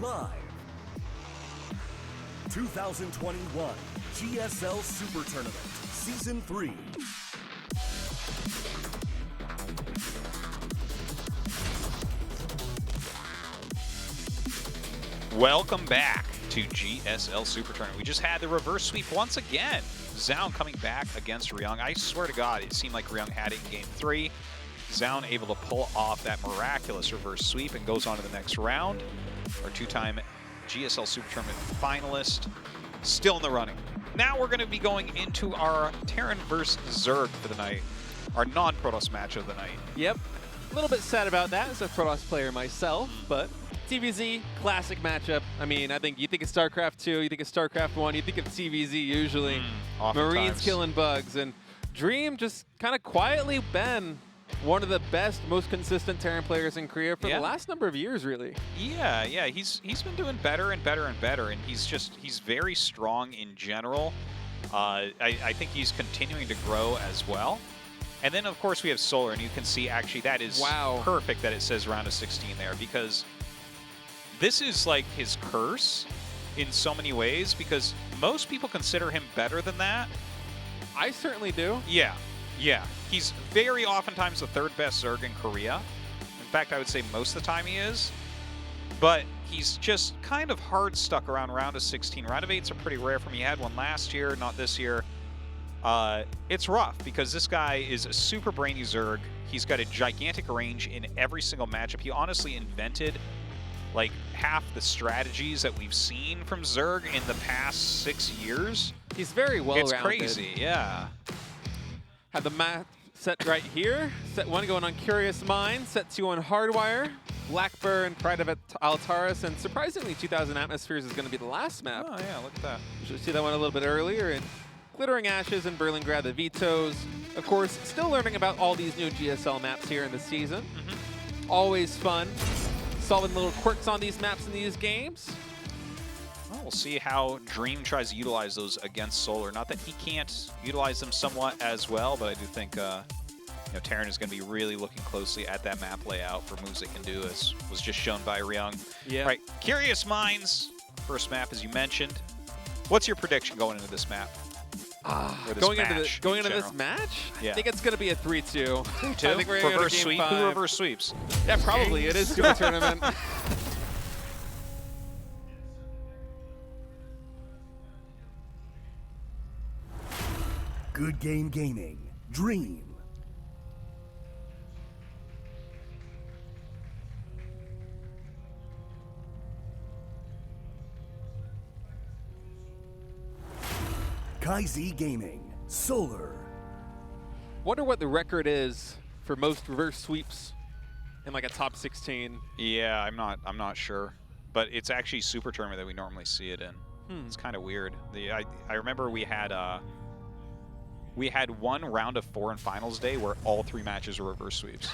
Live 2021 GSL SuperTournament Season 3. Welcome back to GSL SuperTournament. We just had the reverse sweep once again. Zoun coming back against Ryung. I swear to God, it seemed like Ryung had it in Game 3. Zoun able to pull off that miraculous reverse sweep and goes on to the next round. Our two-time GSL SuperTournament finalist, still in the running. Now we're going to be going into our Terran versus Zerg for the night, our non-Protoss match of the night. Yep, a little bit sad about that as a Protoss player myself, but TVZ, classic matchup. I mean, I think you think of StarCraft 2, you think of StarCraft 1, you think of TVZ usually. Marines killing bugs, and Dream just kind of quietly been one of the best, most consistent Terran players in Korea for the last number of years, really. Yeah, he's been doing better and better and better, and he's very strong in general. I think he's continuing to grow as well. And then, of course, we have Solar, and you can see, actually, that is perfect that it says round of 16 there, because this is like his curse in so many ways, because most people consider him better than that. I certainly do. Yeah. He's very oftentimes the third best Zerg in Korea. In fact, I would say most of the time he is. But he's just kind of hard stuck around round of 16. Round of 8s are pretty rare for me. He had one last year, not this year. It's rough because this guy is a super brainy Zerg. He's got a gigantic range in every single matchup. He honestly invented like half the strategies that we've seen from Zerg in the past 6 years. He's very well-rounded. It's crazy, yeah. Have the map set right here. Set 1 going on Curious Minds. Set 2 on Hardwire. Blackburn, Pride of Altaris, and surprisingly 2000 Atmospheres is going to be the last map. Oh yeah, look at that. You should see that one a little bit earlier. And Glittering Ashes and Berlingrad, the Vetoes. Of course, still learning about all these new GSL maps here in the season. Always fun. Solving little quirks on these maps in these games. Well, we'll see how Dream tries to utilize those against Solar. Not that he can't utilize them somewhat as well, but I do think Terran is going to be really looking closely at that map layout for moves it can do, as was just shown by Ryung. Yeah. Right, Curious Minds, first map as you mentioned. What's your prediction going into this map? Going into this match? Yeah. I think it's going to be a 3-2. 3-2? I think we're reverse game sweep? 5. Who reverse sweeps? Yeah, probably. It is Super Tournament. Good Game Gaming. Dream. Kaizi Gaming. Solar. Wonder what the record is for most reverse sweeps in like a top 16. Yeah, I'm not sure, but it's actually Super Tournament that we normally see it in. It's kind of weird. I remember we had one round of 4 in finals day where all 3 matches were reverse sweeps.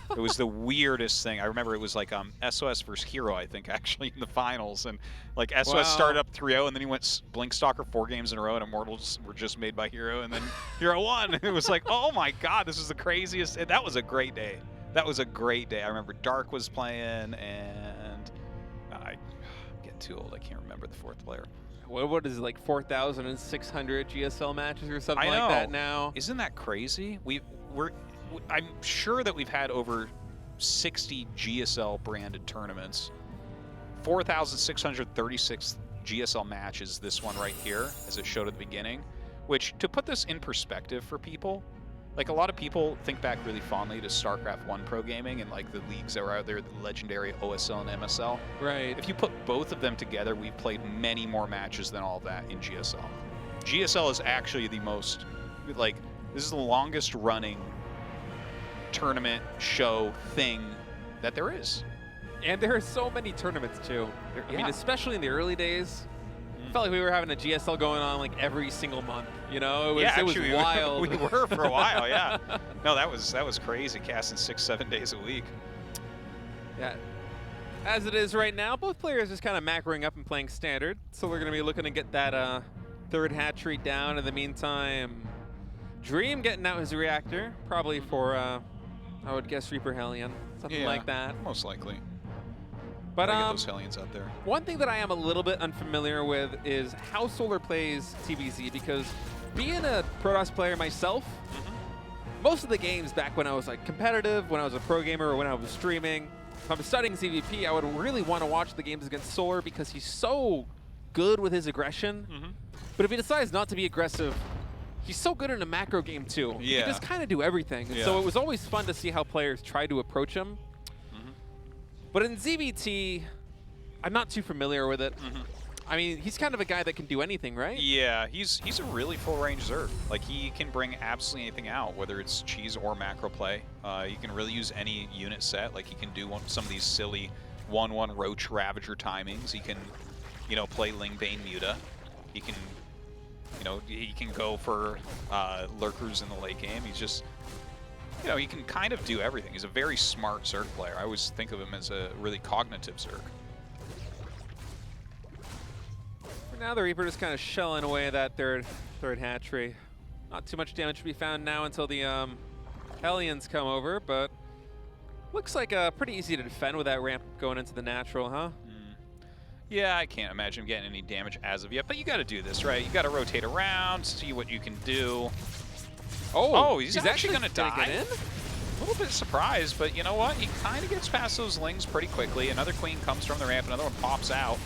It was the weirdest thing. I remember it was like SOS versus Hero, I think, actually, in the finals. And like SOS started up 3-0, and then he went Blink Stalker 4 games in a row, and Immortals were just made by Hero, and then Hero won. And it was like, oh my God, this is the craziest. And that was a great day. That was a great day. I remember Dark was playing, and I'm getting too old. I can't remember the 4th player. What is it, like 4,600 GSL matches or something like that now? Isn't that crazy? I'm sure that we've had over 60 GSL branded tournaments. 4,636 GSL matches, this one right here, as it showed at the beginning. Which, to put this in perspective for people, like a lot of people think back really fondly to StarCraft 1 pro gaming and like the leagues that were out there, the legendary OSL and MSL. Right. If you put both of them together, we've played many more matches than all of that in GSL. GSL is actually the most, like, this is the longest running tournament show thing that there is. And there are so many tournaments too. I mean, especially in the early days, I felt like we were having a GSL going on like every single month. You know, it was wild. We were for a while, yeah. No, that was crazy, casting 6-7 days a week. Yeah. As it is right now, both players just kind of macroing up and playing standard. So we're going to be looking to get that third hat trick down. In the meantime, Dream getting out his reactor, probably for I would guess Reaper Hellion, something like that. Most likely. But get those Hellions out there. One thing that I am a little bit unfamiliar with is how Solar plays TVZ, because being a Protoss player myself, most of the games back when I was like competitive, when I was a pro gamer, or when I was streaming, if I'm studying CVP, I would really want to watch the games against Solar because he's so good with his aggression. But if he decides not to be aggressive, he's so good in a macro game too. Yeah. He can just kind of do everything. And so it was always fun to see how players try to approach him. But in ZVT, I'm not too familiar with it. I mean, he's kind of a guy that can do anything, right? Yeah, he's a really full-range Zerg. Like, he can bring absolutely anything out, whether it's cheese or macro play. He can really use any unit set. Like, he can do some of these silly 1-1 Roach Ravager timings. He can, you know, play Lingbane Muta. He can, you know, he can go for lurkers in the late game. He's just, you know, he can kind of do everything. He's a very smart Zerg player. I always think of him as a really cognitive Zerg. For now, the Reaper just kind of shelling away that third hatchery. Not too much damage to be found now until the Hellions come over, but looks like pretty easy to defend with that ramp going into the natural, huh? Yeah, I can't imagine him getting any damage as of yet, but you got to do this, right? You got to rotate around, see what you can do. Oh, he's actually going to die. Get in? A little bit surprised, but you know what? He kind of gets past those Lings pretty quickly. Another Queen comes from the ramp, another one pops out.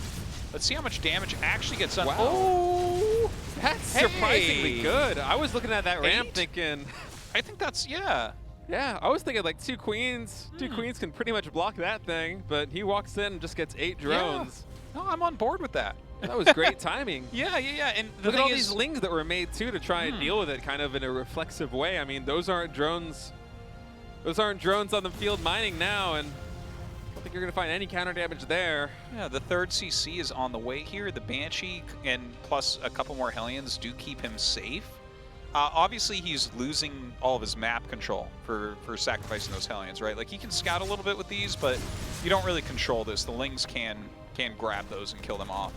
Let's see how much damage actually gets done. Wow. Oh, that's surprisingly good. I was looking at that ramp thinking... I think that's, yeah. Yeah, I was thinking like two queens can pretty much block that thing, but he walks in and just gets 8 drones. Yeah. No, I'm on board with that. That was great timing. Yeah. And look at all these Lings that were made too to try and deal with it kind of in a reflexive way. I mean, those aren't drones. Those aren't drones on the field mining now, and I don't think you're going to find any counter damage there. Yeah, the third CC is on the way here. The Banshee and plus a couple more Hellions do keep him safe. Obviously, he's losing all of his map control for sacrificing those Hellions, right? Like, he can scout a little bit with these, but you don't really control this. The Lings can grab those and kill them off.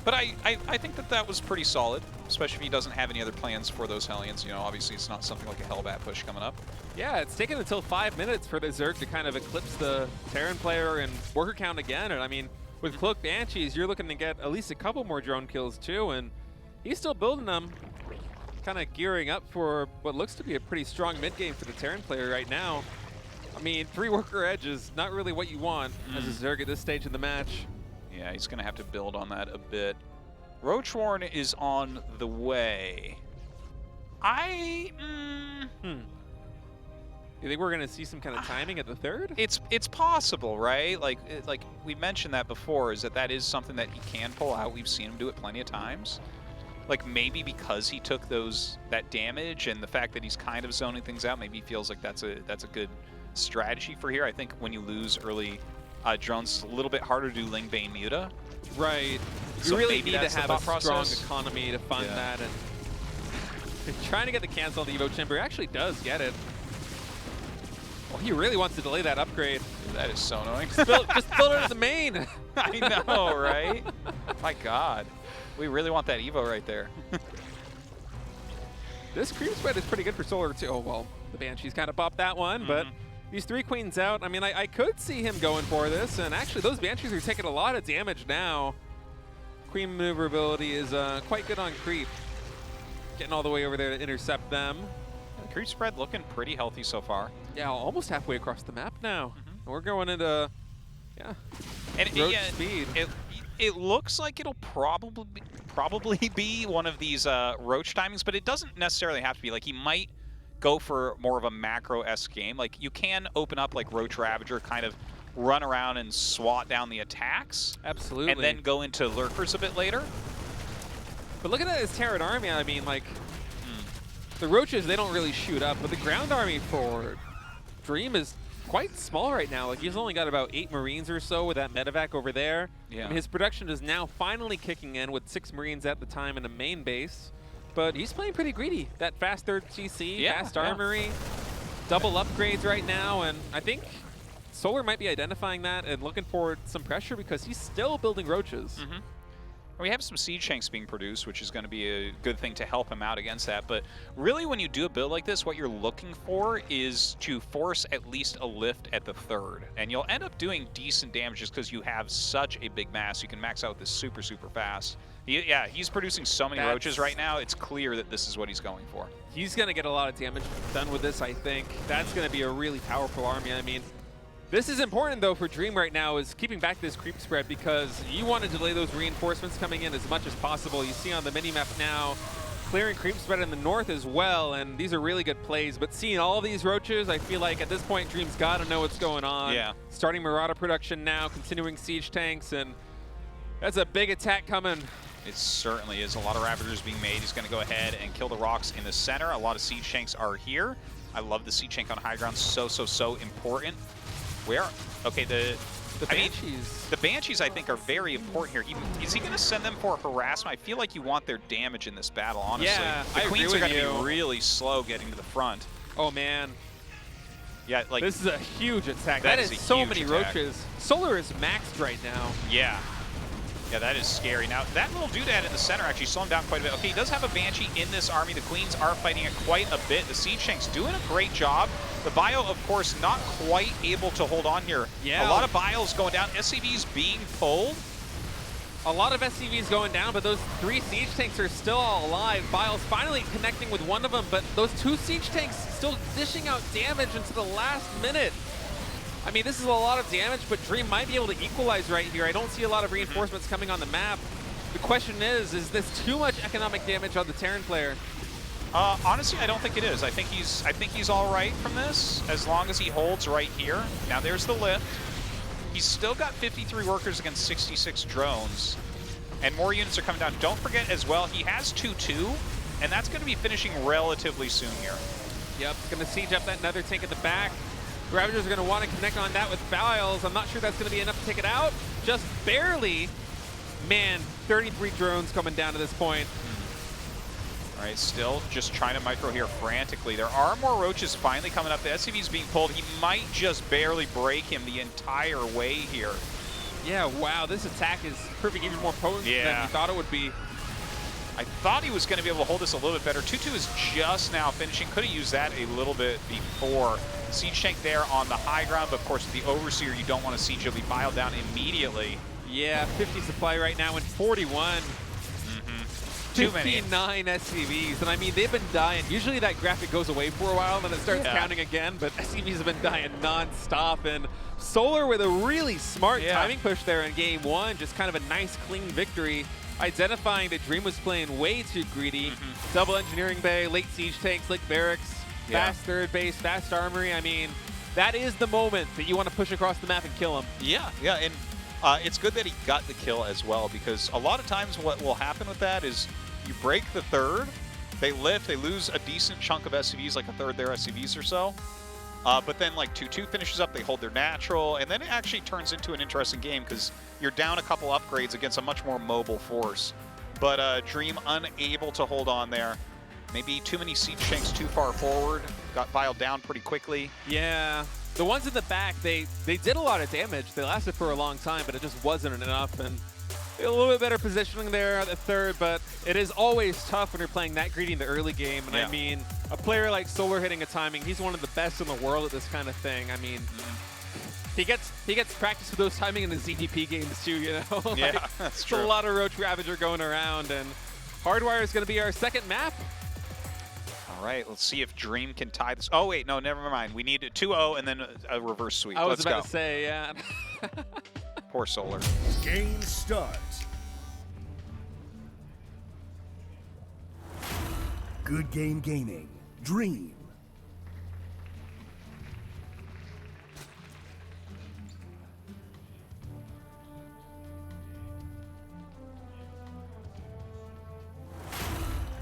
But I think that was pretty solid, especially if he doesn't have any other plans for those Hellions. You know, obviously it's not something like a Hellbat push coming up. Yeah, it's taken until 5 minutes for the Zerg to kind of eclipse the Terran player and worker count again. And I mean, with Cloak Banshees, you're looking to get at least a couple more drone kills too, and he's still building them, kind of gearing up for what looks to be a pretty strong mid game for the Terran player right now. I mean, 3 worker edge is not really what you want as a Zerg at this stage of the match. Yeah, he's going to have to build on that a bit. Roach Warren is on the way. You think we're going to see some kind of timing at the third? It's possible, right? Like we mentioned that before, is that is something that he can pull out. We've seen him do it plenty of times. Like, maybe because he took that damage and the fact that he's kind of zoning things out, maybe he feels like that's a good strategy for here. I think when you lose early drones, it's a little bit harder to do Lingbane Muta. Right. So you really need to have a process. Strong economy to fund that. And trying to get the cancel on the Evo Chamber actually does get it. Well, he really wants to delay that upgrade. That is so annoying. Just build it at the main. I know, right? My God. We really want that Evo right there. This creep spread is pretty good for Solar too. Oh, well, the Banshees kind of popped that one, but these 3 queens out. I mean, I could see him going for this, and actually those Banshees are taking a lot of damage now. Queen maneuverability is quite good on creep. Getting all the way over there to intercept them. The creep spread looking pretty healthy so far. Yeah, almost halfway across the map now. We're going into, and roach speed. It looks like it'll probably be one of these roach timings, but it doesn't necessarily have to be. Like, he might go for more of a macro-esque game. Like, you can open up like Roach Ravager, kind of run around and swat down the attacks. Absolutely. And then go into lurkers a bit later. But looking at his Terran army, I mean, like, the roaches, they don't really shoot up, but the ground army for Dream is quite small right now. Like, he's only got about 8 Marines or so with that medevac over there. Yeah. And his production is now finally kicking in with 6 Marines at the time in a main base. But he's playing pretty greedy. That fast 3rd CC, fast armory, double upgrades right now, and I think Solar might be identifying that and looking for some pressure because he's still building roaches. We have some Siege Tanks being produced, which is going to be a good thing to help him out against that. But really, when you do a build like this, what you're looking for is to force at least a lift at the third. And you'll end up doing decent damage just because you have such a big mass. You can max out this super, super fast. Yeah, he's producing so many roaches right now. It's clear that this is what he's going for. He's going to get a lot of damage done with this, I think. That's going to be a really powerful army. I mean, this is important, though, for Dream right now, is keeping back this creep spread, because you want to delay those reinforcements coming in as much as possible. You see on the mini-map now, clearing creep spread in the north as well, and these are really good plays. But seeing all these roaches, I feel like at this point, Dream's got to know what's going on. Yeah. Starting Marauder production now, continuing Siege Tanks, and that's a big attack coming. It certainly is. A lot of Ravagers being made. He's going to go ahead and kill the rocks in the center. A lot of Siege Tanks are here. I love the Siege Tank on high ground. So important. Where? Okay, the Banshees. The Banshees, I think, are very important here. Is he going to send them for harassment? I feel like you want their damage in this battle, honestly. Yeah, the Queens are going to be really slow getting to the front. Oh, man. Yeah, like this is a huge attack. That is so many roaches. Solar is maxed right now. Yeah. Yeah, that is scary. Now, that little doodad in the center actually slowed him down quite a bit. Okay, he does have a Banshee in this army. The Queens are fighting it quite a bit. The Siege Tank's doing a great job. The Bio, of course, not quite able to hold on here. Yeah. A lot of Bios going down. SCVs being pulled. A lot of SCVs going down, but those 3 Siege Tanks are still all alive. Bios finally connecting with one of them, but those 2 Siege Tanks still dishing out damage into the last minute. I mean, this is a lot of damage, but Dream might be able to equalize right here. I don't see a lot of reinforcements coming on the map. The question is this too much economic damage on the Terran player? Honestly, I don't think it is. I think he's all right from this, as long as he holds right here. Now there's the lift. He's still got 53 workers against 66 drones, and more units are coming down. Don't forget as well, he has 2-2, and that's going to be finishing relatively soon here. Yep, going to siege up that nether tank at the back. Ravagers are going to want to connect on that with Biles. I'm not sure that's going to be enough to take it out. Just barely. Man, 33 drones coming down to this point. All right, still just trying to micro here frantically. There are more roaches finally coming up. The SCV's being pulled. He might just barely break him the entire way here. Yeah, wow, this attack is proving even more potent than we thought it would be. I thought he was going to be able to hold this a little bit better. 2-2 is just now finishing. Could have used that a little bit before. Siege Tank there on the high ground, but of course with the Overseer, you don't want to siege. You'll be piled down immediately. Yeah, 50 supply right now and 41. Too many. 59 SCVs, and I mean, they've been dying. Usually that graphic goes away for a while, and then it starts counting again, but SCVs have been dying non-stop, and Solar with a really smart timing push there in game 1, just kind of a nice, clean victory, identifying that Dream was playing way too greedy. Double engineering bay, late siege tanks, late barracks, fast third base, fast armory. I mean, that is the moment that you want to push across the map and kill him. Yeah, and it's good that he got the kill as well, because a lot of times what will happen with that is you break the third, they lift, they lose a decent chunk of SCVs, like a third of their SCVs or so. But then like 2-2 finishes up, they hold their natural, and then it actually turns into an interesting game because you're down a couple upgrades against a much more mobile force. But Dream unable to hold on there. Maybe too many siege tanks too far forward, got filed down pretty quickly. Yeah, the ones in the back, they did a lot of damage. They lasted for a long time, but it just wasn't enough. And a little bit better positioning there at the third, but it is always tough when you're playing that greedy in the early game. And I mean, a player like Solar hitting a timing, he's one of the best in the world at this kind of thing. I mean, he gets practice with those timing in the ZDP games too, you know? Yeah, like, that's true. A lot of Roach Ravager going around, and Hardwire is going to be our second map. All right, let's see if Dream can tie this. Oh, wait, no, never mind. We need a 2-0 and then a reverse sweep. I was let's about go. to say, yeah. Poor Solar. Game start. Good Game Gaming. Dream.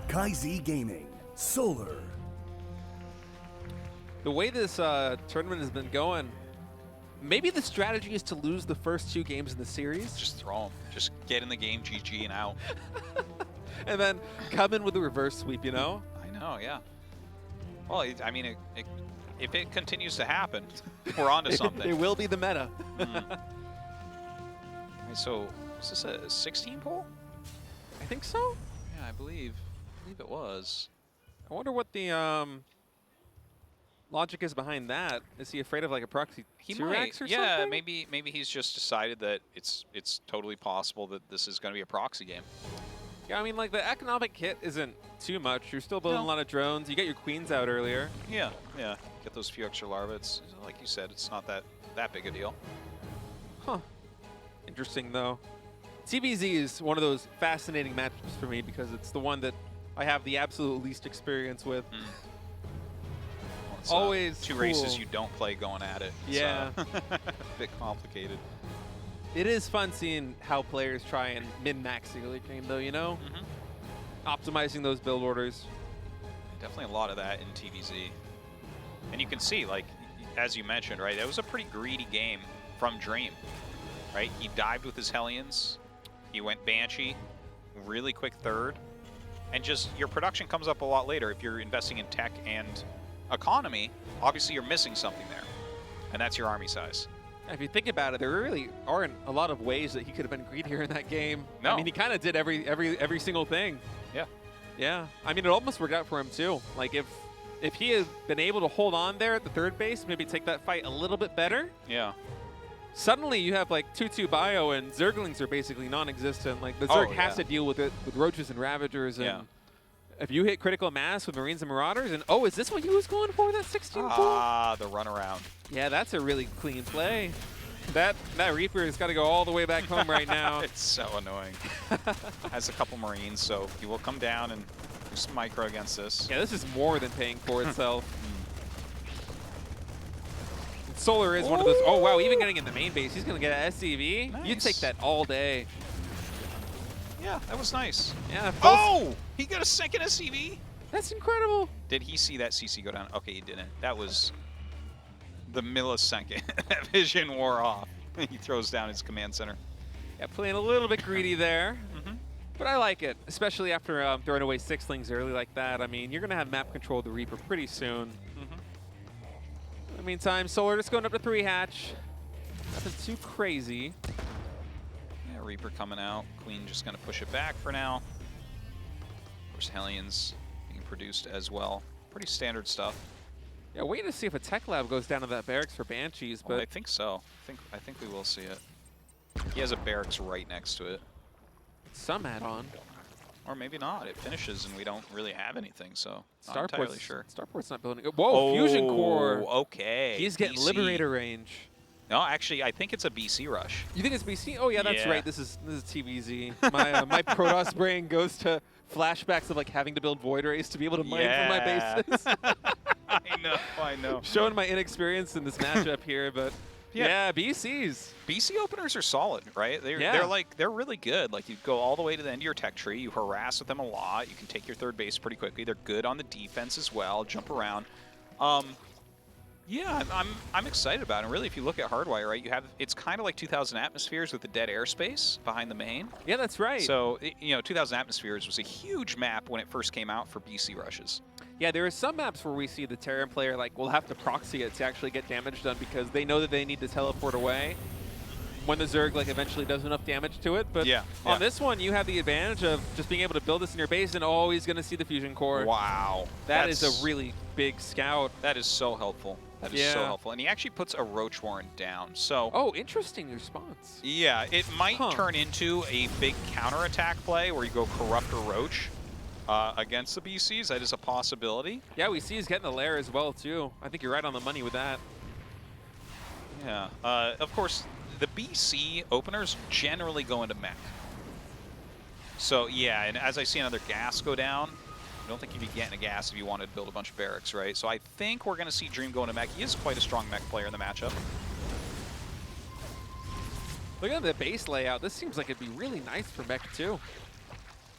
KaiZ Gaming. Solar. The way this tournament has been going, maybe the strategy is to lose the first 2 games in the series. Just throw them. Just get in the game, GG, and out. And then come in with a reverse sweep, you know? I know, yeah. Well, I mean, if it continues to happen, we're on to something. It will be the meta. Right, so, is this a 16 pool? think so. Yeah, I believe it was. I wonder what the logic is behind that. Is he afraid of like a proxy 2x or yeah, something? maybe he's just decided that it's totally possible that this is going to be a proxy game. Yeah, I mean, like, the economic hit isn't too much. You're still building a lot of drones. You get your queens out earlier. Yeah. Get those few extra larvae. It's, like you said, it's not that big a deal. Huh. Interesting, though. TBZ is one of those fascinating matchups for me because it's the one that I have the absolute least experience with. Well, it's, always two cool. races you don't play going at it. Yeah. It's, a bit complicated. It is fun seeing how players try and min-max the early game, though, you know? Optimizing those build orders. Definitely a lot of that in TVZ. And you can see, like, as you mentioned, right, that was a pretty greedy game from Dream, right? He dived with his Hellions. He went Banshee, really quick third. And just your production comes up a lot later. If you're investing in tech and economy, obviously you're missing something there. And that's your army size. If you think about it, there really aren't a lot of ways that he could have been greedier in that game. No. I mean, he kind of did every single thing. Yeah. Yeah. I mean, it almost worked out for him, too. Like, if he had been able to hold on there at the third base, maybe take that fight a little bit better. Yeah. Suddenly, you have, like, 2-2 bio, and Zerglings are basically non-existent. Like, the Zerg has to deal with it with Roaches and Ravagers. And if you hit critical mass with Marines and Marauders, and, oh, is this what he was going for, that 16 pull? Ah, the runaround. Yeah, that's a really clean play. That Reaper has got to go all the way back home right now. It's so annoying. Has a couple Marines, so he will come down and do some micro against this. Yeah, this is more than paying for itself. Solar is one of those. Oh, wow, even getting in the main base, he's going to get an SCV. Nice. You take that all day. Yeah, that was nice. Yeah. Oh! He got a second SCV? That's incredible. Did he see that CC go down? Okay, he didn't. That was the millisecond that vision wore off. He throws down his command center. Yeah, playing a little bit greedy there. But I like it, especially after throwing away sixlings early like that. I mean, you're going to have map control of the Reaper pretty soon. In the meantime, Solar just going up to 3 hatch. Nothing too crazy. Yeah, Reaper coming out. Queen just going to push it back for now. Of course, Hellions being produced as well. Pretty standard stuff. Yeah, waiting to see if a tech lab goes down to that barracks for Banshees, but I think so. I think we will see it. He has a barracks right next to it. some add-on. Or maybe not. It finishes and we don't really have anything, so not entirely sure. Starport's not building. Whoa, Fusion Core. Okay. He's getting Liberator range. No, actually, I think it's a BC rush. You think it's BC? Oh yeah, that's Yeah. right. This is TVZ. My my Protoss brain goes to flashbacks of like having to build Void Rays to be able to mine from my bases. I know. Showing my inexperience in this matchup here, but yeah, BCs. BC openers are solid, right? They're really good. Like you go all the way to the end of your tech tree, you harass with them a lot, you can take your third base pretty quickly. They're good on the defense as well, jump around. Yeah, I'm excited about it. Really, if you look at Hardwire, right, it's kind of like 2,000 Atmospheres with the dead airspace behind the main. Yeah, that's right. So, 2,000 Atmospheres was a huge map when it first came out for BC rushes. Yeah, there are some maps where we see the Terran player will have to proxy it to actually get damage done because they know that they need to teleport away when the Zerg eventually does enough damage to it. But on this one, you have the advantage of just being able to build this in your base and always going to see the Fusion Core. Wow. That is a really big scout. That is so helpful. That is so helpful. And he actually puts a Roach Warren down. So oh, interesting response. Yeah, it might turn into a big counterattack play where you go Corrupt or Roach against the BCs. That is a possibility. Yeah, we see he's getting the lair as well, too. I think you're right on the money with that. Yeah. Of course, the BC openers generally go into mech. So, yeah, and as I see another gas go down, I don't think you'd be getting a gas if you wanted to build a bunch of barracks, right? So I think we're going to see Dream go into mech. He is quite a strong mech player in the matchup. Look at the base layout. This seems like it'd be really nice for mech, too.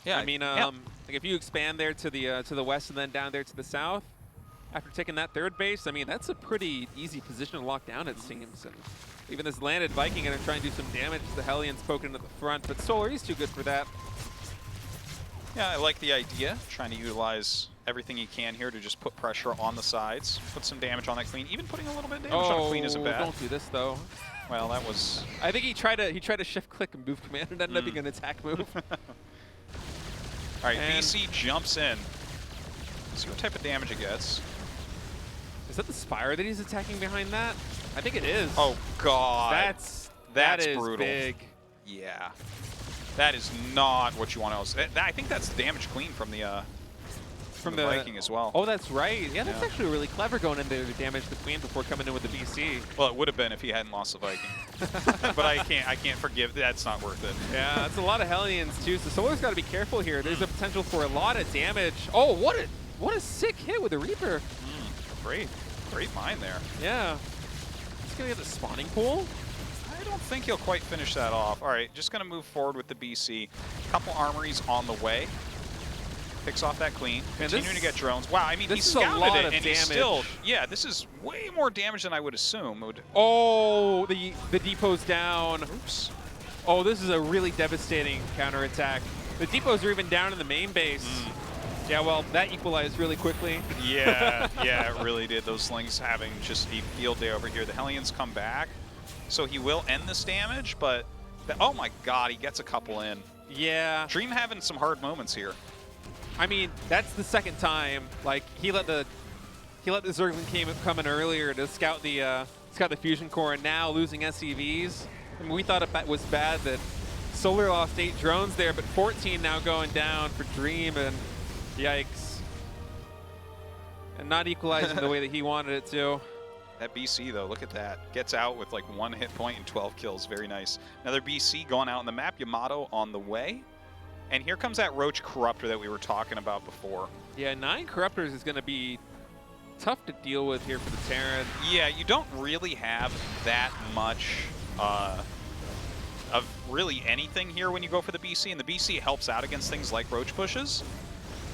Yeah, I mean, like if you expand there to the west and then down there to the south, after taking that third base, I mean, that's a pretty easy position to lock down, it seems. And even this landed Viking going to try and do some damage to the Hellions poking at the front, but Solar, he's too good for that. Yeah, I like the idea, trying to utilize everything he can here to just put pressure on the sides, put some damage on that Queen. Even putting a little bit of damage on a Queen isn't bad. Don't do this, though. Well, that was... I think he tried to shift click and move command and ended up being an attack move. All right, And BC jumps in. See what type of damage it gets. is that the Spire that he's attacking behind that? I think it is. Oh, God. That's brutal. big. Yeah. That is not what you want to... I think that's the damage clean from the Viking as well. Oh, that's right. Yeah, that's Yeah. actually really clever going in there to damage the Queen before coming in with the BC. Well, it would have been if he hadn't lost the Viking. But I can't forgive. That's not worth it. Yeah, that's a lot of Hellions too. So Solar's got to be careful here. There's a potential for a lot of damage. Oh, what a sick hit with the Reaper. Great mine there. Yeah. He's gonna get the spawning pool. I don't think he'll quite finish that off. All right, just gonna move forward with the BC. Couple armories on the way. Picks off that Queen. Man, Continuing to get drones. Wow, I mean, he this is a scouted lot it, of and he's damage. still... Yeah, this is way more damage than I would assume. It would, Oh, the depot's down. oops. Oh, this is a really devastating counterattack. The depots are even down in the main base. Yeah, well, that equalized really quickly. Yeah, yeah, it really did. Those slings having just a field day over here. The Hellions come back, so he will end this damage, but... oh my God, he gets a couple in. Yeah. Dream having some hard moments here. I mean, that's the second time. Like he let the Zerglin come in earlier to scout the fusion core, and now losing SCVs. I mean, we thought it was bad that Solar lost 8 drones there, but 14 now going down for Dream, and yikes. And not equalizing the way that he wanted it to. That BC, though, look at that. Gets out with like 1 hit point and 12 kills. Very nice. Another BC going out on the map. Yamato on the way. And here comes that Roach Corruptor that we were talking about before. Yeah, 9 Corruptors is going to be tough to deal with here for the Terran. Yeah, you don't really have that much of really anything here when you go for the BC, and the BC helps out against things like Roach pushes.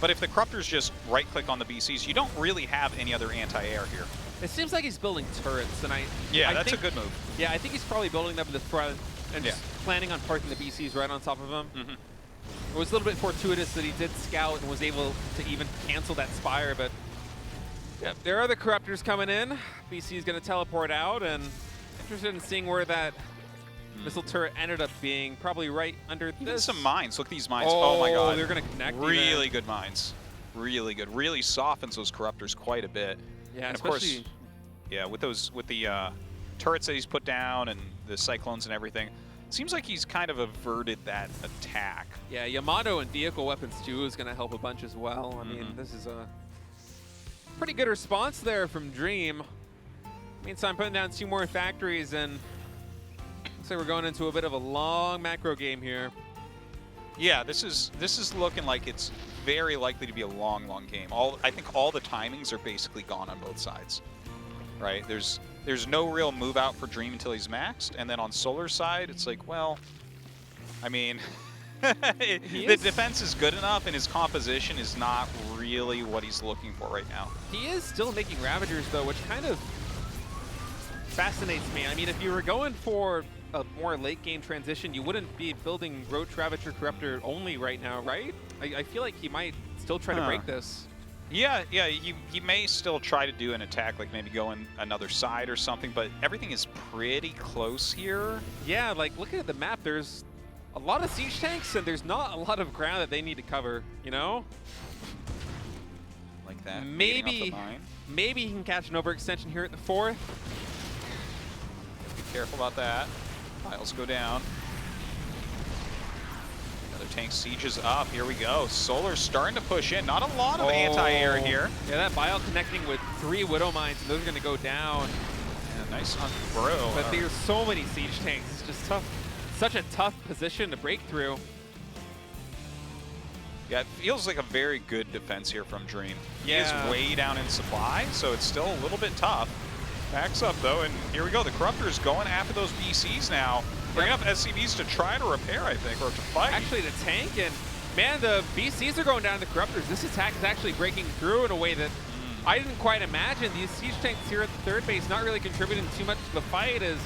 But if the Corruptors just right-click on the BCs, you don't really have any other anti-air here. It seems like he's building turrets, and I that's think, a good move. Yeah, I think he's probably building them in the front and just planning on parking the BCs right on top of him. It was a little bit fortuitous that he did scout and was able to even cancel that Spire, but yeah, there are the Corruptors coming in. BC is going to teleport out, and interested in seeing where that missile turret ended up being. Probably right under Even this. some mines. Look at these mines. Oh my God. They're going to connect. Really good mines. Really good. Really softens those Corruptors quite a bit. Yeah, and of course, yeah, with the turrets that he's put down and the cyclones and everything, seems like he's kind of averted that attack. Yeah, Yamato and vehicle weapons too is going to help a bunch as well. I mean, this is a pretty good response there from Dream. Meantime, putting down 2 more factories, and looks like we're going into a bit of a long macro game here. Yeah, this is looking like it's very likely to be a long game. I think all the timings are basically gone on both sides, right? There's no real move out for Dream until he's maxed, and then on Solar's side, it's like, well, I mean, the defense is good enough, and his composition is not really what he's looking for right now. He is still making Ravagers, though, which kind of fascinates me. I mean, if you were going for a more late-game transition, you wouldn't be building Roach, Ravager, Corruptor only right now, right? I feel like he might still try to break this. Yeah, he may still try to do an attack, like maybe go in another side or something, but everything is pretty close here. Yeah, like, looking at the map, there's a lot of siege tanks, and there's not a lot of ground that they need to cover, you know? Like that. Maybe he can catch an overextension here at the 4th. Be careful about that. Piles go down. Another tank sieges up. Here we go. Solar's starting to push in. Not a lot of anti-air here. Yeah, that Bile connecting with 3 Widow Mines, and those are going to go down. Yeah, nice on Bro. But there's so many siege tanks. It's just tough. Such a tough position to break through. Yeah, it feels like a very good defense here from Dream. Yeah. He is way down in supply, so it's still a little bit tough. Backs up, though, and here we go. The Corruptor's going after those BCs now. Bring up SCVs to try to repair, I think, or to fight. Actually, the tank, and man, the BCs are going down to the Corruptors. This attack is actually breaking through in a way that I didn't quite imagine. These siege tanks here at the 3rd base not really contributing too much to the fight, as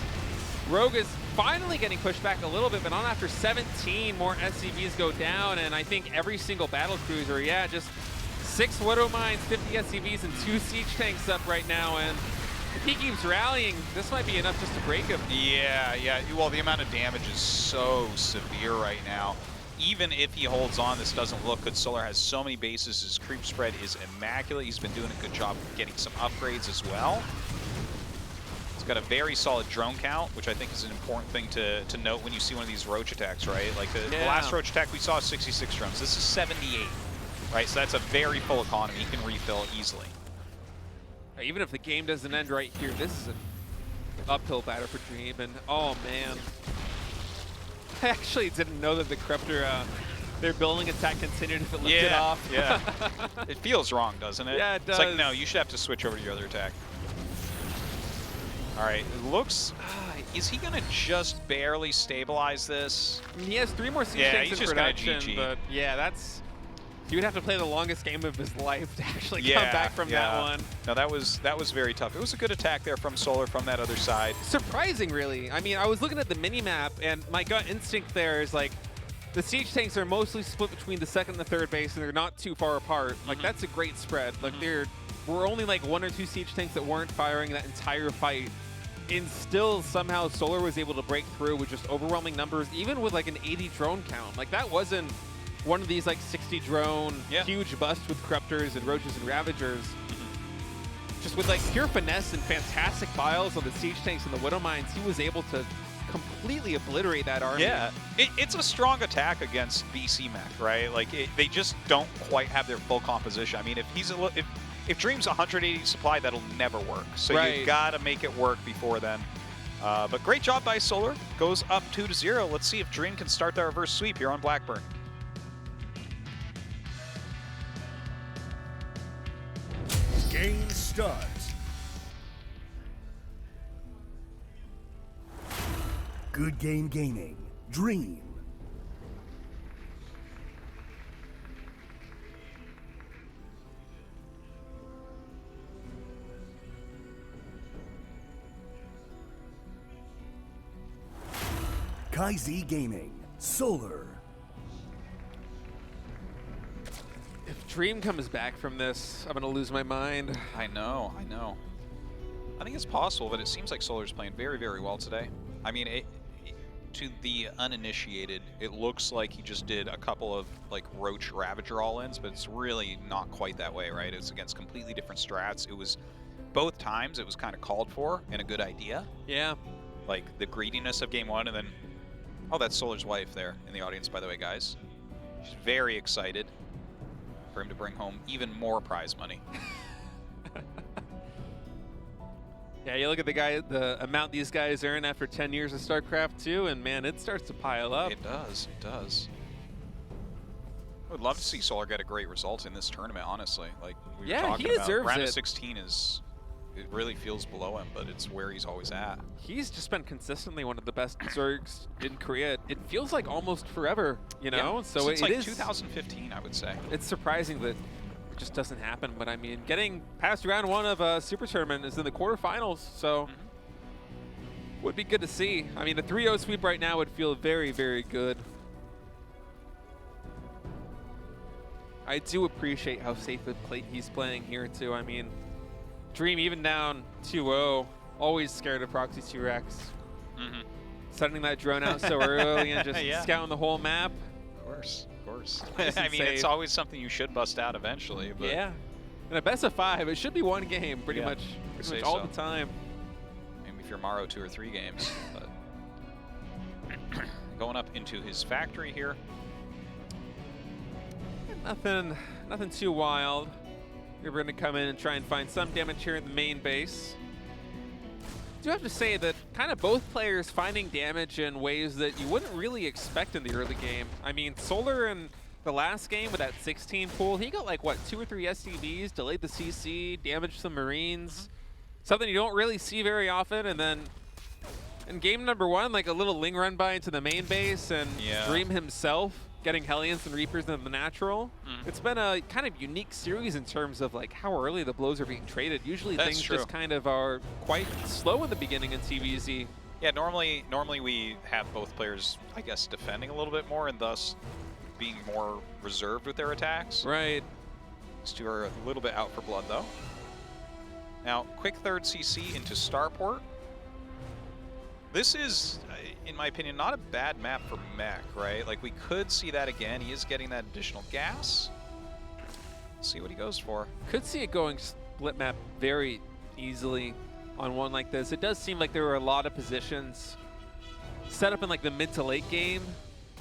Rogue is finally getting pushed back a little bit, but on after 17 more SCVs go down, and I think every single battle cruiser, just 6 Widow Mines, 50 SCVs, and 2 siege tanks up right now, and if he keeps rallying, this might be enough just to break him. Yeah. Well, the amount of damage is so severe right now. even if he holds on, this doesn't look good. Solar has so many bases. His creep spread is immaculate. He's been doing a good job of getting some upgrades as well. He's got a very solid drone count, which I think is an important thing to note when you see one of these Roach attacks, right? Like the last Roach attack, we saw 66 drones. This is 78, right? So that's a very full economy. He can refill easily. Even if the game doesn't end right here, this is an uphill battle for Dream. And oh man, I actually didn't know that the Corruptor, their building attack continued if it lifted off. Yeah, it feels wrong, doesn't it? Yeah, it does. It's like, no, you should have to switch over to your other attack. All right, it looks, is he gonna just barely stabilize this? I mean, he has 3 more siege Yeah, tanks he's in just gonna production, GG. but yeah, that's, he would have to play the longest game of his life to actually come back from that one. No, that was very tough. It was a good attack there from Solar from that other side. Surprising, really. I mean, I was looking at the mini-map, and my gut instinct there is like, the siege tanks are mostly split between the second and the third base, and they're not too far apart. Like, that's a great spread. Like, there were only like 1 or 2 siege tanks that weren't firing that entire fight. And still, somehow, Solar was able to break through with just overwhelming numbers, even with like an 80 drone count. Like, that wasn't one of these like 60 drone huge busts with Corruptors and Roaches and Ravagers. Just with like pure finesse and fantastic files on the siege tanks and the Widow Mines, he was able to completely obliterate that army. Yeah, it's a strong attack against BC mech, right? Like, they just don't quite have their full composition. I mean, if Dream's 180 supply, that'll never work. So you gotta make it work before then. But great job by Solar. Goes up 2-0. Let's see if Dream can start that reverse sweep here on Blackburn. Game start. Good Game Gaming. Dream. KaiZ Gaming. Solar. If Dream comes back from this, I'm going to lose my mind. I know. I think it's possible, but it seems like Solar's playing very, very well today. I mean, to the uninitiated, it looks like he just did a couple of like Roach Ravager all-ins, but it's really not quite that way, right? It's against completely different strats. It was, both times, it was kind of called for and a good idea. Yeah. Like the greediness of game 1, and then, oh, that's Solar's wife there in the audience, by the way, guys. She's very excited for him to bring home even more prize money. Yeah, you look at the amount these guys earn after 10 years of StarCraft 2, and man, it starts to pile up. It does. I would love to see Solar get a great result in this tournament, honestly. Like we were talking he deserves about, round it. of 16 it really feels below him, but it's where he's always at. He's just been consistently one of the best Zergs in Korea. It feels like almost forever, you know? Yeah. So it's it like is 2015, I would say. It's surprising that it just doesn't happen, but I mean, getting past round 1 of Super Tournament is in the quarterfinals, so would be good to see. I mean, a 3-0 sweep right now would feel very, very good. I do appreciate how safe he's playing here, too. I mean, Dream, even down 2-0, always scared of Proxy 2-Rex. Sending that drone out so early and just scouting the whole map. Of course. Nice I mean, safe. it's always something you should bust out eventually. But Yeah. In a best of 5, it should be one game pretty much all so. the time. Maybe if you're Maru, 2 or 3 games. But going up into his factory here. Nothing too wild. We're going to come in and try and find some damage here in the main base. I do have to say that kind of both players finding damage in ways that you wouldn't really expect in the early game. I mean, Solar in the last game with that 16 pool, he got like, what, 2 or 3 SCVs, delayed the CC, damaged some Marines. Something you don't really see very often. And then in game number 1, like a little Ling run by into the main base and Dream himself getting Hellions and Reapers in the natural. It's been a kind of unique series in terms of like how early the blows are being traded. Usually things just kind of are quite slow in the beginning in TVZ. Yeah, normally we have both players, I guess, defending a little bit more and thus being more reserved with their attacks. Right. These two are a little bit out for blood, though. Now, quick third CC into Starport. This is, in my opinion, not a bad map for mech, right? Like, we could see that again. He is getting that additional gas. See what he goes for. Could see it going split map very easily on one like this. It does seem like there were a lot of positions set up in like the mid to late game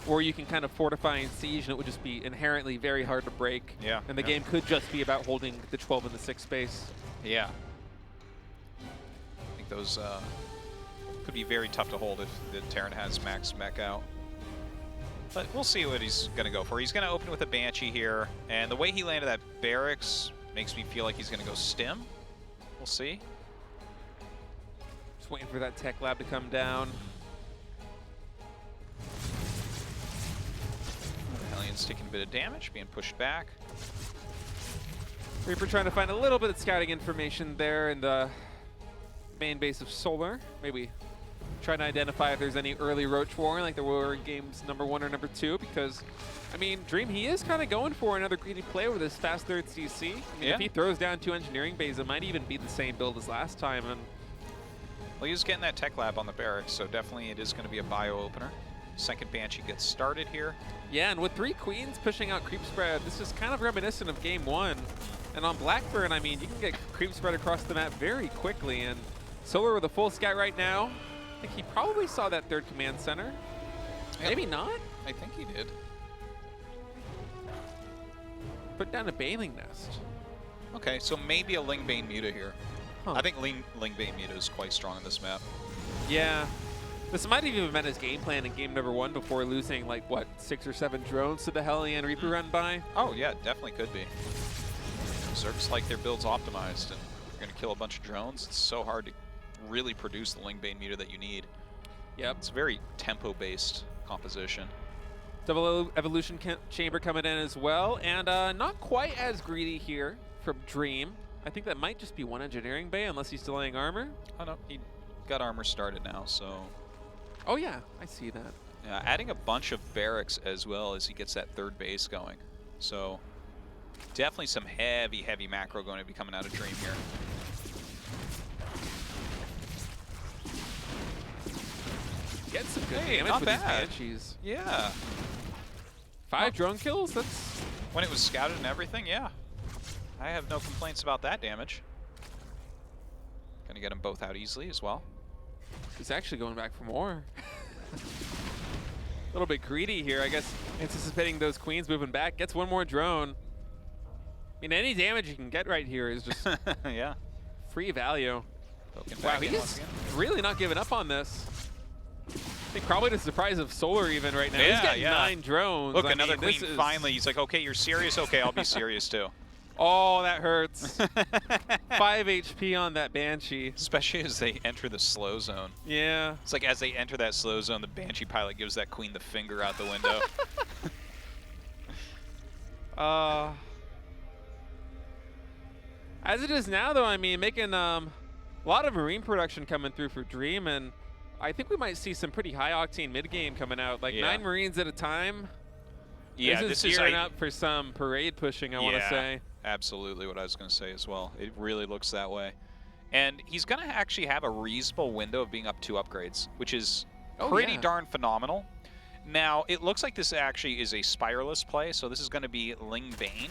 where you can kind of fortify and siege, and it would just be inherently very hard to break. Yeah. And the game could just be about holding the 12 and the 6 space. Yeah. I think those could be very tough to hold if the Terran has max mech out. But we'll see what he's going to go for. He's going to open with a Banshee here, and the way he landed that barracks makes me feel like he's going to go stim. We'll see. Just waiting for that tech lab to come down. Hellions taking a bit of damage, being pushed back. Reaper trying to find a little bit of scouting information there in the main base of Solar. Maybe trying to identify if there's any early Roach Warren like there were in games number 1 or number 2, because, I mean, Dream, he is kind of going for another greedy play with his fast third CC. I mean, if he throws down 2 engineering bays, it might even be the same build as last time. And well, he's getting that tech lab on the barracks, so definitely it is going to be a bio opener. Second Banshee gets started here. Yeah, and with 3 Queens pushing out creep spread, this is kind of reminiscent of game 1. And on Blackburn, I mean, you can get creep spread across the map very quickly, and Solar with a full scout right now. I think he probably saw that 3rd command center. Yep. Maybe not? I think he did. Put down a Baneling Nest. Okay, so maybe a Lingbane Muta here. Huh. I think Lingbane Muta is quite strong on this map. Yeah. This might have even been his game plan in game number 1 before losing, like, what, 6 or 7 drones to the Hellion Reaper run by? Oh, yeah, definitely could be. Zerg's like their build's optimized, and you're going to kill a bunch of drones. It's so hard to really produce the Lingbane Muta that you need. Yep. It's a very tempo-based composition. Double Evolution Chamber coming in as well, and not quite as greedy here from Dream. I think that might just be 1 engineering bay, unless he's delaying armor. Oh, no, he got armor started now, so... Oh, yeah, I see that. Yeah, adding a bunch of barracks as well as he gets that 3rd base going. So, definitely some heavy, heavy macro going to be coming out of Dream here. Get some good damage not with bad. these Banshees. Yeah. 5 drone kills? That's... When it was scouted and everything, yeah. I have no complaints about that damage. Gonna get them both out easily as well. He's actually going back for more. A little bit greedy here, I guess, anticipating those Queens moving back. Gets 1 more drone. I mean, any damage you can get right here is just yeah, free value. Poking Wow, back in once he's again. really not giving up on this. I think probably to the surprise of Solar even right now. Yeah, He's getting yeah. 9 drones. Look, I another mean, Queen finally. He's like, okay, you're serious? Okay, I'll be serious too. Oh, that hurts. 5 HP on that Banshee. Especially as they enter the slow zone. Yeah. It's like as they enter that slow zone, the Banshee pilot gives that Queen the finger out the window. As it is now, though, I mean, making a lot of Marine production coming through for Dream, and I think we might see some pretty high-octane mid-game coming out, like 9 Marines at a time. Yeah, this is gearing up for some parade pushing, I want to say. Absolutely what I was going to say as well. It really looks that way. And he's going to actually have a reasonable window of being up 2 upgrades, which is pretty darn phenomenal. Now, it looks like this actually is a Spireless play, so this is going to be Lingbane.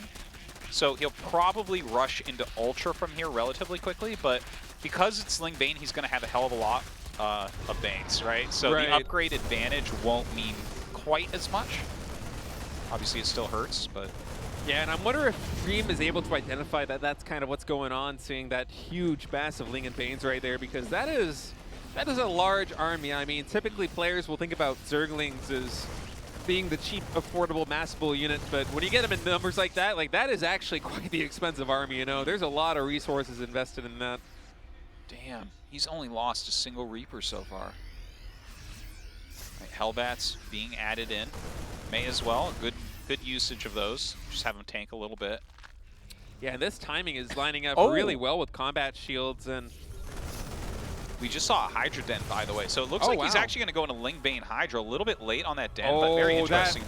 So he'll probably rush into Ultra from here relatively quickly, but because it's Lingbane, he's going to have a hell of a lot of Banes, right? So the upgrade advantage won't mean quite as much. Obviously, it still hurts, but... Yeah, and I'm wondering if Dream is able to identify that that's kind of what's going on, seeing that huge mass of Ling and Banes right there, because that is a large army. I mean, typically players will think about Zerglings as being the cheap, affordable, massable unit, but when you get them in numbers like that is actually quite the expensive army, you know? There's a lot of resources invested in that. Damn, he's only lost a single Reaper so far. Right, Hellbats being added in. May as well, good usage of those. Just have them tank a little bit. Yeah, and this timing is lining up really well with combat shields, and we just saw a Hydra Den, by the way. So it looks like he's actually going to go into Lingbane Hydra a little bit late on that den, but very interesting.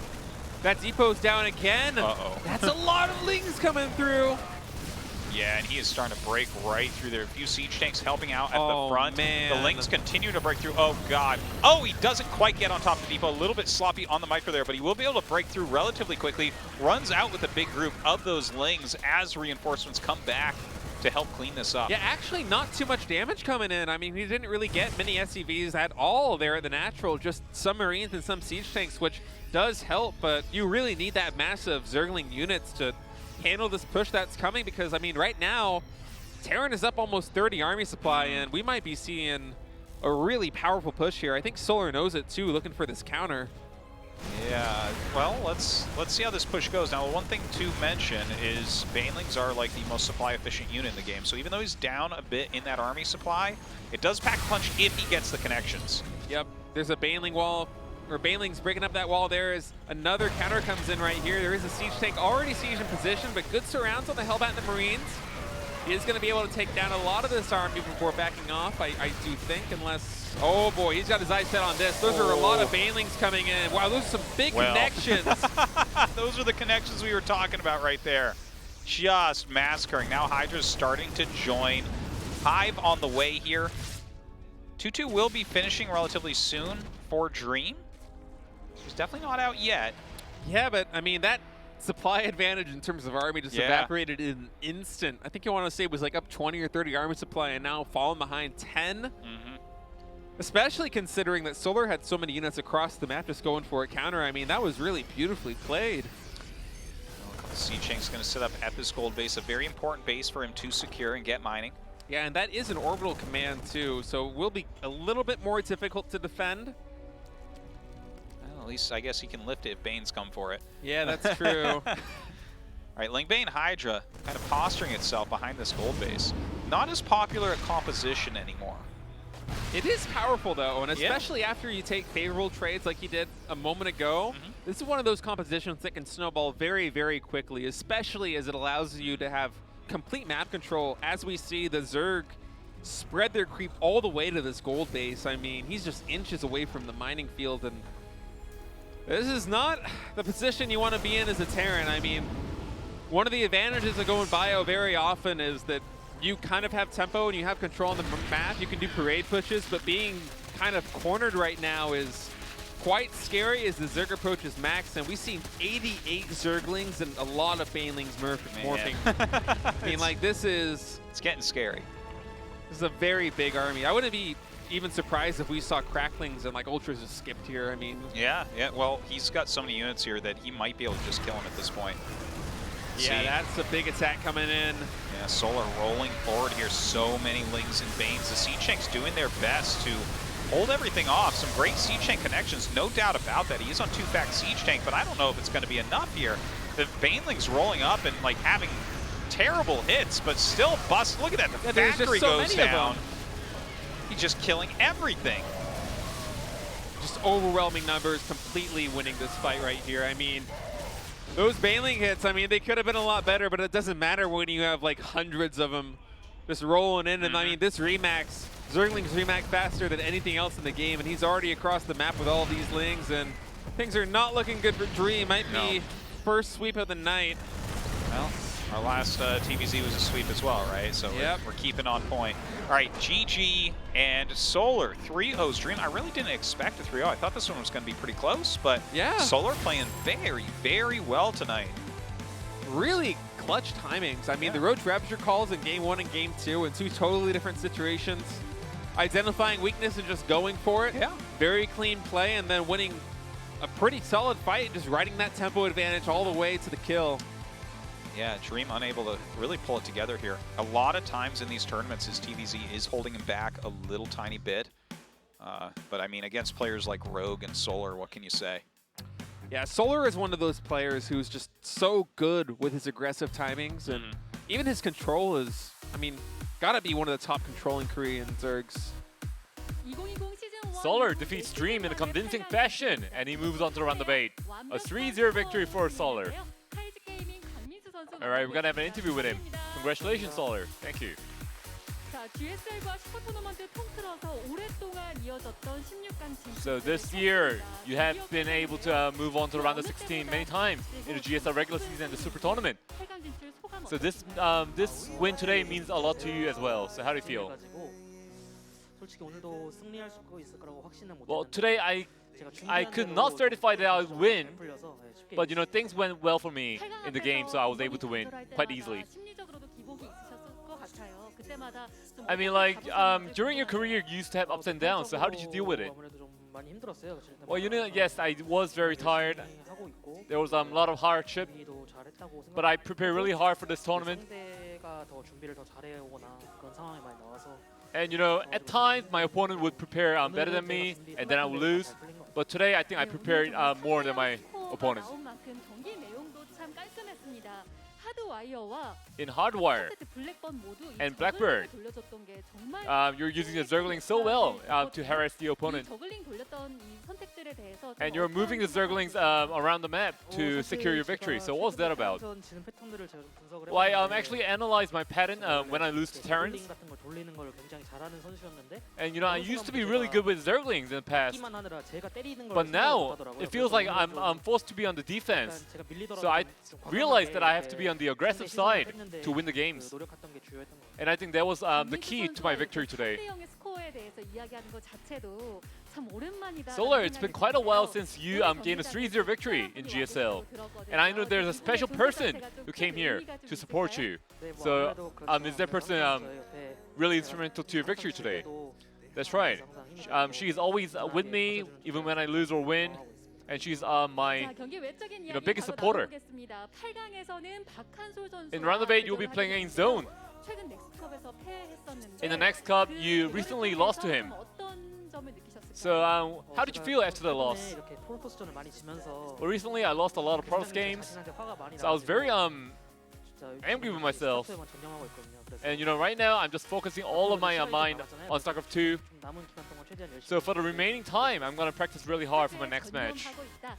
That depot's down again. Uh-oh. That's a lot of Lings coming through. Yeah, and he is starting to break right through there. A few siege tanks helping out at the front. Man. The Lings continue to break through. Oh, God. Oh, he doesn't quite get on top of the depot. A little bit sloppy on the micro there, but he will be able to break through relatively quickly. Runs out with a big group of those Lings as reinforcements come back to help clean this up. Yeah, actually not too much damage coming in. I mean, he didn't really get many SCVs at all there at the natural, just some Marines and some siege tanks, which does help, but you really need that massive Zergling units to handle this push that's coming because, I mean, right now, Terran is up almost 30 army supply, and we might be seeing a really powerful push here. I think Solar knows it too, looking for this counter. Yeah, well, let's see how this push goes. Now, one thing to mention is Banelings are like the most supply-efficient unit in the game, so even though he's down a bit in that army supply, it does pack a punch if he gets the connections. Yep, there's a Baneling wall, or Banelings breaking up that wall there as another counter comes in right here. There is a siege tank already sieged in position, but good surrounds on the Hellbat and the Marines. He is going to be able to take down a lot of this army before backing off, I do think, unless... Oh boy, he's got his eyes set on this. Those are a lot of Banelings coming in. Wow, those are some big connections. Those are the connections we were talking about right there. Just massacring. Now Hydra's starting to join. Hive on the way here. 2-2 will be finishing relatively soon for Dream. He's definitely not out yet. Yeah, but I mean, that supply advantage in terms of army just evaporated in an instant. I think you want to say it was like up 20 or 30 army supply and now falling behind 10. Especially considering that Solar had so many units across the map just going for a counter. I mean, that was really beautifully played. Siege Tank's going to set up at this gold base, a very important base for him to secure and get mining. Yeah, and that is an orbital command too, so it will be a little bit more difficult to defend. Well, at least I guess he can lift it if Banes come for it. Yeah, that's true. All right, Lingbane Hydra kind of posturing itself behind this gold base. Not as popular a composition anymore. It is powerful though, and especially after you take favorable trades like you did a moment ago, this is one of those compositions that can snowball very, very quickly, especially as it allows you to have complete map control. As we see the Zerg spread their creep all the way to this gold base. I mean, he's just inches away from the mining field, and this is not the position you want to be in as a Terran. I mean, one of the advantages of going bio very often is that you kind of have tempo and you have control on the map. You can do parade pushes, but being kind of cornered right now is quite scary as the Zerg approaches max, and we've seen 88 Zerglings and a lot of Banelings morphing. I mean, like, this is... It's getting scary. This is a very big army. I wouldn't be even surprised if we saw Cracklings and, like, Ultras just skipped here. I mean... Yeah, well, he's got so many units here that he might be able to just kill him at this point. Yeah, that's a big attack coming in. Yeah, Solar rolling forward here. So many Lings and Banes. The Siege Tank's doing their best to hold everything off. Some great Siege Tank connections, no doubt about that. He is on 2-fact Siege Tank, but I don't know if it's going to be enough here. The Banelings rolling up and like having terrible hits, but still bust. Look at that, the factory goes down. He's just killing everything. Just overwhelming numbers, completely winning this fight right here. I mean, those Baneling hits, I mean, they could have been a lot better, but it doesn't matter when you have like hundreds of them just rolling in. And I mean, this Remax, Zerglings Remax faster than anything else in the game, and he's already across the map with all these Lings, and things are not looking good for Dream. Might be first sweep of the night. Well, our last TVZ was a sweep as well, right? So we're keeping on point. All right, GG and Solar, 3-0's Dream. I really didn't expect a 3-0. I thought this one was going to be pretty close, but Solar playing very, very well tonight. Really clutch timings. I mean, the Roach Rapture calls in Game 1 and Game 2 in two totally different situations. Identifying weakness and just going for it. Yeah. Very clean play, and then winning a pretty solid fight and just riding that tempo advantage all the way to the kill. Yeah, Dream unable to really pull it together here. A lot of times in these tournaments, his TVZ is holding him back a little tiny bit. But I mean, against players like Rogue and Solar, what can you say? Yeah, Solar is one of those players who's just so good with his aggressive timings, and even his control is, I mean, gotta be one of the top controlling Korean Zergs. Solar defeats Dream in a convincing fashion, and he moves on to round of 8. A 3-0 victory for Solar. All right, we're gonna have an interview with him. Congratulations, Solar. Thank you. 자, GSL과 슈퍼토너먼트 통틀어서 오랫동안 이어졌던 16강 진출. So this year, you have been able to move on to the round of 16 many times in the GSL regular season and the Super Tournament. 8강 진출 소감 So this win today means a lot to you as well. So how do you feel? 솔직히 오늘도 승리할 수 있을 거라고 확신은 못 Well, 했는데 today I could not certify that I would win, but you know things went well for me in the game, so I was able to win quite easily. 심리적으로도 기복이 있으셨을 것 같아요. 그때마다 좀 I mean, like during your career, you used to have ups and downs. So how did you deal with it? 아무래도 좀 많이 힘들었어요. Well, you know, yes, I was very tired. 하고 있고 There was a lot of hardship, 준비도 잘했다고 but I prepared really hard for this tournament. 상대가 더 준비를 더 잘해오거나 그런 상황이 많이 나와서 And you know, at times my opponent would prepare better than me, and then I would lose. But today, I think I prepared more than my opponents. 나온 만큼 경기 내용도 참 깔끔했습니다. 하드와이어와 In Hardwire 세트 블랙번 모두 이 and Blackbird, 저글링을 돌려줬던 게 정말 you're using the Zergling so well to harass the 이 opponent. 저글링 돌렸던 이 선택들에 대해서 좀 And you're moving the Zerglings around the map to secure your victory. So what was that about? 지는 패턴들을 제가 좀 분석을 Well, I 해봤는데 actually analyzed my pattern when I lose to Terrans. 저글링 같은 걸 돌리는 걸 굉장히 잘하는 선수였는데 And you know, I used to be really good with Zerglings in the past. 뛰기만 하느라 제가 때리는 걸 But now, 못하더라고요. it feels like I'm forced to be on the defense. 제가 밀리더라도 So I 좀 realized that I have 과감하게 to be on the aggressive 상대 side 희생을 했는데 to win the games. 그 노력했던 게 주요했던 것 같아요. And I think that was the key to my victory today. 3대0의 스코어에 대해서 이야기하는 것 자체도 참 오랜만이다. Solar, it's been quite a while since you gained a 3-0 victory in GSL. And I know there's a special person who came here to support you. 네, 뭐 So, 아무래도 그렇죠. is that person 항상 저희 옆에 really instrumental to your victory today? That's right. She is always with me, even when I lose or win. And she's my 자, 경기 외적인 이야기 biggest 바로 supporter. 나눠보겠습니다. 8강에서는 박한솔 선수 in round of 8 you'll be playing against Zoun. 최근 넥스컵에서 패했었는데 In the next cup, you recently lost to him. 어떤 점을 느끼셨을까요? So how did you feel after the loss? 이렇게 프로토스전을 많이 지면서 Well, recently I lost a lot of Protoss games, 자신한테 화가 많이 so I was very 진짜 angry with myself. 스타트에만 전념하고 있거든요. 그래서 And you know, right now I'm just focusing all of my mind on StarCraft 2. 좀 남은 기간 동안 최대한 열심히 So for the remaining time, I'm gonna practice really hard for my next match. 전념하고 있다.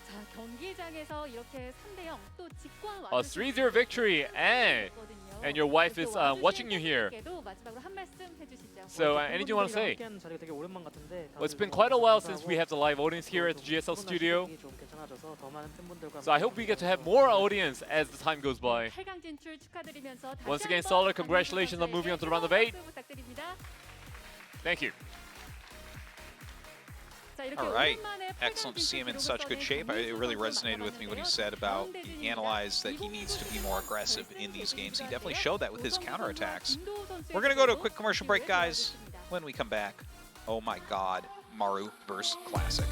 자, 경기장에서 이렇게 3대0 또 직관 A 3-0 victory, and your wife is watching you here. 마지막으로 한 말씀 해주시죠. So anything you want to say? 함께하는 자리가 되게 오랜만 같은데 Well, it's been quite a while since we have the live audience here at the GSL studio. 좀 괜찮아져서 더 많은 팬분들과 So I hope we get to have more audience as the time goes by. 8강 진출 축하드리면서 다시 Once again, 한번 Solar, congratulations on moving on to the round of 8. 박수 부탁드립니다. Thank you. 자, 이렇게 All right. 오랜만에 8강 Excellent to see him in such good shape. It really resonated with me what he said about he analyzed that he needs to be more aggressive in these games. He definitely showed that with his counterattacks. We're going to go to a quick commercial break, guys. When we come back, oh my god, Maru versus Classic.